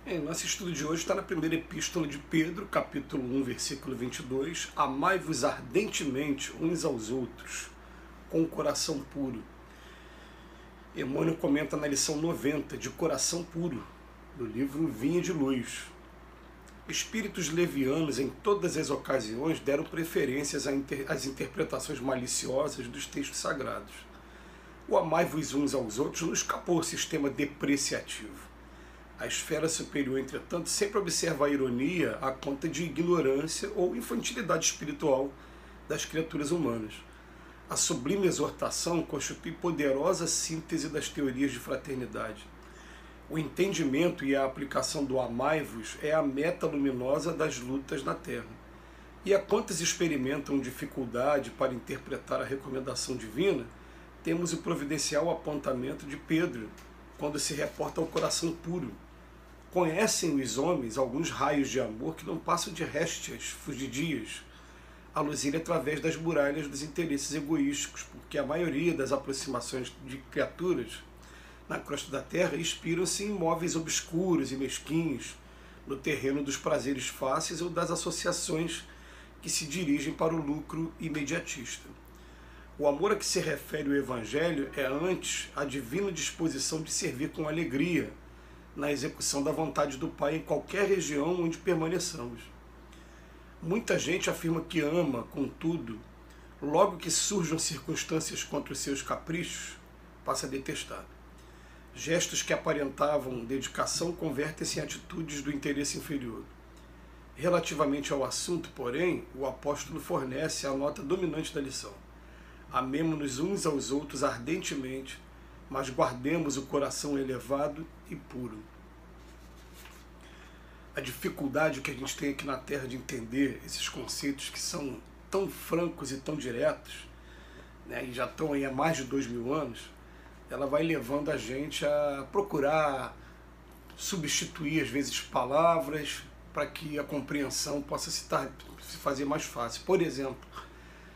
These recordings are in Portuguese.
Nosso estudo de hoje está na primeira epístola de Pedro, capítulo 1, versículo 22. Amai-vos ardentemente uns aos outros, com o coração puro. Emmanuel comenta na lição 90, de coração puro, do livro Vinha de Luz. Espíritos levianos, em todas as ocasiões, deram preferências às interpretações maliciosas dos textos sagrados. O amai-vos uns aos outros não escapou ao sistema depreciativo. A esfera superior, entretanto, sempre observa a ironia à conta de ignorância ou infantilidade espiritual das criaturas humanas. A sublime exortação constitui poderosa síntese das teorias de fraternidade. O entendimento e a aplicação do amai-vos é a meta luminosa das lutas na Terra. E a quantos experimentam dificuldade para interpretar a recomendação divina, temos o providencial apontamento de Pedro, quando se reporta ao coração puro. Conhecem os homens alguns raios de amor que não passam de réstias fugidias, a luzir através das muralhas dos interesses egoísticos, porque a maioria das aproximações de criaturas na crosta da terra inspiram-se em móveis obscuros e mesquinhos, no terreno dos prazeres fáceis ou das associações que se dirigem para o lucro imediatista. O amor a que se refere o Evangelho é antes a divina disposição de servir com alegria na execução da vontade do Pai em qualquer região onde permaneçamos. Muita gente afirma que ama, contudo, logo que surjam circunstâncias contra os seus caprichos, passa a detestar. Gestos que aparentavam dedicação convertem-se em atitudes do interesse inferior. Relativamente ao assunto, porém, o apóstolo fornece a nota dominante da lição. Amemo-nos uns aos outros ardentemente, mas guardemos o coração elevado e puro. A dificuldade que a gente tem aqui na Terra de entender esses conceitos que são tão francos e tão diretos, né, e já estão aí há mais de 2000 anos, ela vai levando a gente a procurar substituir, às vezes, palavras para que a compreensão possa se fazer mais fácil. Por exemplo,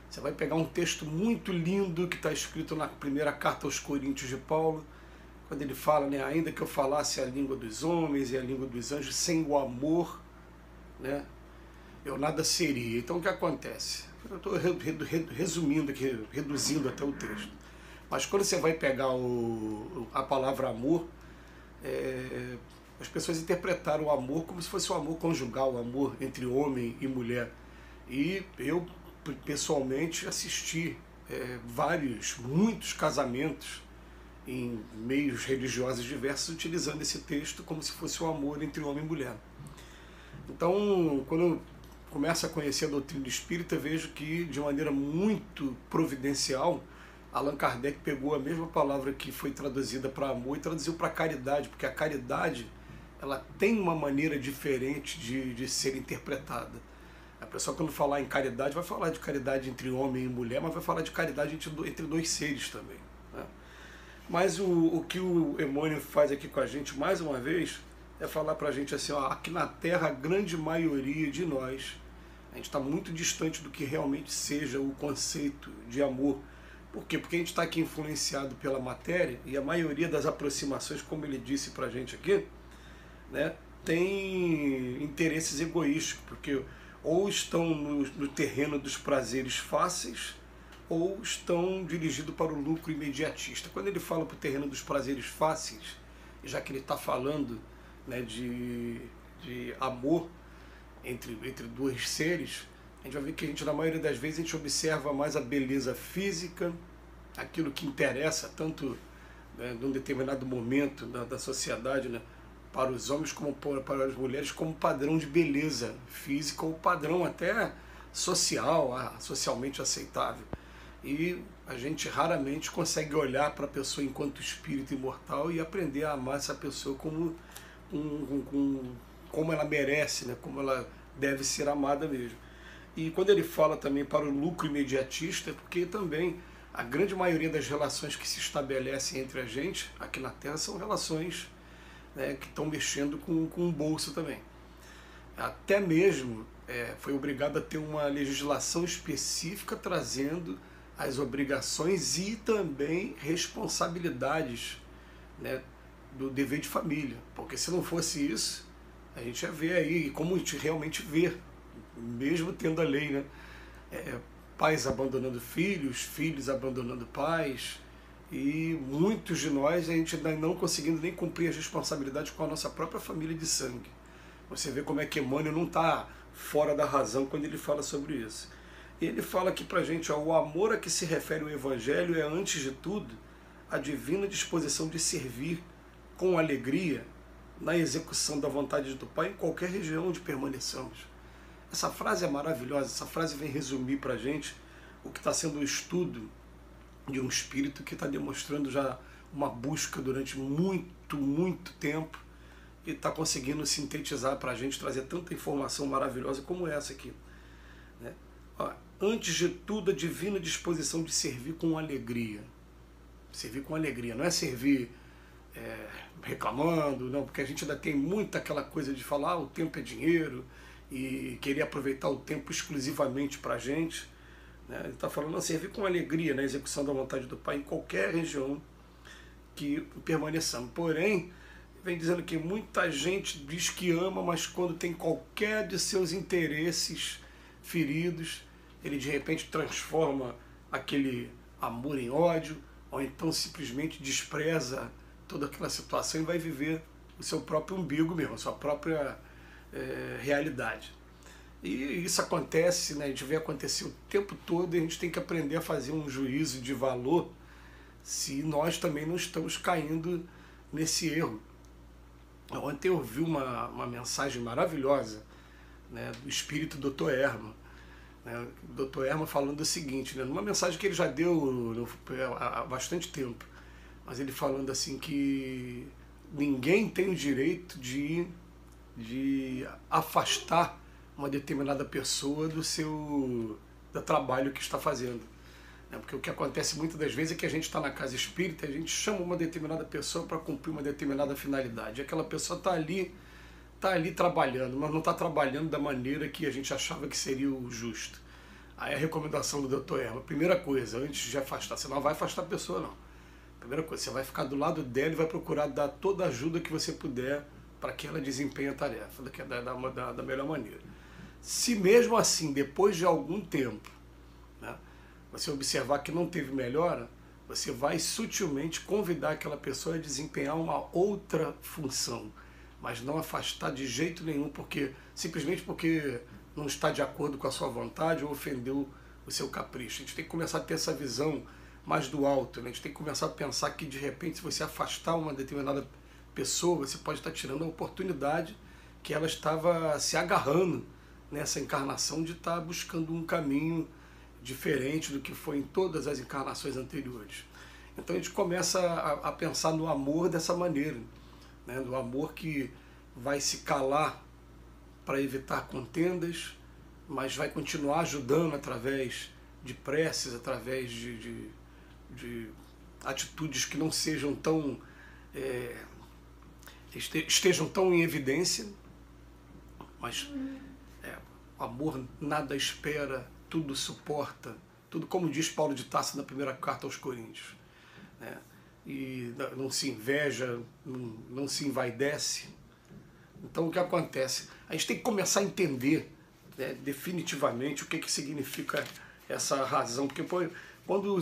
você vai pegar um texto muito lindo que está escrito na primeira carta aos Coríntios de Paulo, quando ele fala, né, ainda que eu falasse a língua dos homens e a língua dos anjos, sem o amor, né, eu nada seria. Então o que acontece? Eu estou resumindo aqui, reduzindo até o texto. Mas quando você vai pegar a palavra amor, as pessoas interpretaram o amor como se fosse o amor conjugal, o amor entre homem e mulher. E eu, pessoalmente, assisti muitos casamentos em meios religiosos diversos utilizando esse texto como se fosse o amor entre homem e mulher. Então, quando eu começo a conhecer a doutrina espírita, vejo que, de maneira muito providencial, Allan Kardec pegou a mesma palavra que foi traduzida para amor e traduziu para caridade, porque a caridade ela tem uma maneira diferente de ser interpretada. A pessoa, quando falar em caridade, vai falar de caridade entre homem e mulher, mas vai falar de caridade entre dois seres também, né? Mas o que o Emmanuel faz aqui com a gente, mais uma vez, é falar para a gente assim, ó, aqui na Terra, a grande maioria de nós, a gente está muito distante do que realmente seja o conceito de amor. Por quê? Porque a gente está aqui influenciado pela matéria e a maioria das aproximações, como ele disse para a gente aqui, né, tem interesses egoísticos, porque ou estão no terreno dos prazeres fáceis, ou estão dirigidos para o lucro imediatista. Quando ele fala para o terreno dos prazeres fáceis, já que ele está falando, né, de amor entre dois seres, a gente vai ver que a gente, na maioria das vezes, a gente observa mais a beleza física, aquilo que interessa tanto, né, num determinado momento da sociedade, né, para os homens como para as mulheres, como padrão de beleza física ou padrão até social, socialmente aceitável. E a gente raramente consegue olhar para a pessoa enquanto espírito imortal e aprender a amar essa pessoa como ela merece, né? Como ela deve ser amada mesmo. E quando ele fala também para o lucro imediatista, é porque também a grande maioria das relações que se estabelecem entre a gente aqui na Terra são relações, né, que estão mexendo com o bolso também. Até mesmo foi obrigado a ter uma legislação específica trazendo as obrigações e também responsabilidades, né, do dever de família. Porque se não fosse isso, A gente vê aí, como a gente realmente vê, mesmo tendo a lei, né? Pais abandonando filhos, filhos abandonando pais, e muitos de nós a gente ainda não conseguindo nem cumprir as responsabilidades com a nossa própria família de sangue. Você vê como é que Emmanuel não está fora da razão quando ele fala sobre isso. E ele fala aqui pra gente, ó, o amor a que se refere o Evangelho é, antes de tudo, a divina disposição de servir com alegria na execução da vontade do Pai em qualquer região onde permaneçamos. Essa frase é maravilhosa, essa frase vem resumir pra gente o que está sendo o estudo de um espírito que está demonstrando já uma busca durante muito tempo e está conseguindo sintetizar para a gente, trazer tanta informação maravilhosa como essa aqui. Né? Ó, antes de tudo, a divina disposição de servir com alegria. Servir com alegria, não é servir reclamando, não, porque a gente ainda tem muita aquela coisa de falar o tempo é dinheiro e querer aproveitar o tempo exclusivamente para a gente. Né? Ele está falando, servir com alegria na execução da vontade do Pai em qualquer região que permaneçamos. Porém, vem dizendo que muita gente diz que ama, mas quando tem qualquer de seus interesses feridos, ele de repente transforma aquele amor em ódio, ou então simplesmente despreza toda aquela situação e vai viver o seu próprio umbigo mesmo, a sua própria realidade. E isso acontece, né? A gente vê acontecer o tempo todo e a gente tem que aprender a fazer um juízo de valor se nós também não estamos caindo nesse erro. Ontem eu vi uma mensagem maravilhosa, né, do espírito Dr. Erma. Né, o Dr. Erma falando o seguinte, né, numa mensagem que ele já deu há bastante tempo, mas ele falando assim que ninguém tem o direito de afastar uma determinada pessoa do trabalho que está fazendo. Porque o que acontece muitas das vezes é que a gente está na casa espírita e a gente chama uma determinada pessoa para cumprir uma determinada finalidade. E aquela pessoa está ali trabalhando, mas não está trabalhando da maneira que a gente achava que seria o justo. Aí a recomendação do Dr. Erma, primeira coisa, antes de afastar, você não vai afastar a pessoa não. Primeira coisa, você vai ficar do lado dela e vai procurar dar toda a ajuda que você puder para que ela desempenhe a tarefa da melhor maneira. Se mesmo assim, depois de algum tempo, né, você observar que não teve melhora, você vai sutilmente convidar aquela pessoa a desempenhar uma outra função, mas não afastar de jeito nenhum, simplesmente porque não está de acordo com a sua vontade ou ofendeu o seu capricho. A gente tem que começar a ter essa visão mais do alto, né? A gente tem que começar a pensar que, de repente, se você afastar uma determinada pessoa, você pode estar tirando a oportunidade que ela estava se agarrando nessa encarnação de estar buscando um caminho diferente do que foi em todas as encarnações anteriores. Então a gente começa a pensar no amor dessa maneira, né? No amor que vai se calar para evitar contendas, mas vai continuar ajudando através de preces, através de atitudes que não sejam tão estejam tão em evidência, mas o amor nada espera, tudo suporta, tudo, como diz Paulo de Tarso na primeira carta aos Coríntios, né? E não se inveja, não se envaidece. Então o que acontece? A gente tem que começar a entender, né, definitivamente o que significa essa razão, porque quando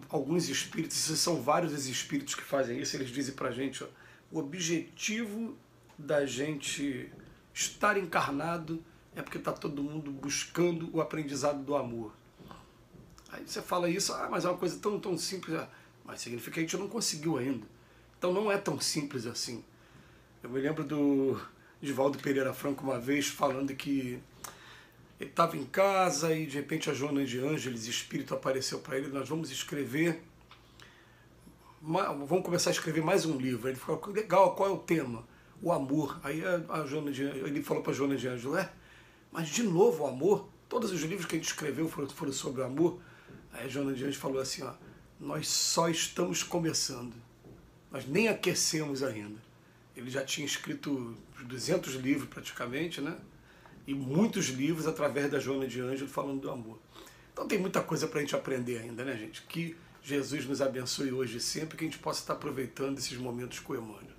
alguns espíritos, são vários os espíritos que fazem isso, eles dizem pra gente, ó, o objetivo da gente estar encarnado é porque está todo mundo buscando o aprendizado do amor. Aí você fala isso, mas é uma coisa tão simples, mas significa que a gente não conseguiu ainda. Então não é tão simples assim. Eu me lembro do Divaldo Pereira Franco uma vez falando que ele estava em casa e de repente a Joana de Ângeles, espírito, apareceu para ele, nós vamos começar a escrever mais um livro. Ele falou, legal, qual é o tema? O amor. Aí ele falou para a Joana de Ângeles, mas de novo o amor? Todos os livros que a gente escreveu foram sobre o amor. Aí a Joana de Ângeles falou assim, nós só estamos começando, nós nem aquecemos ainda. Ele já tinha escrito 200 livros praticamente, né? E muitos livros através da Joana de Ângeles falando do amor. Então tem muita coisa para a gente aprender ainda, né, gente? Que Jesus nos abençoe hoje e sempre, que a gente possa estar aproveitando esses momentos com o Emmanuel.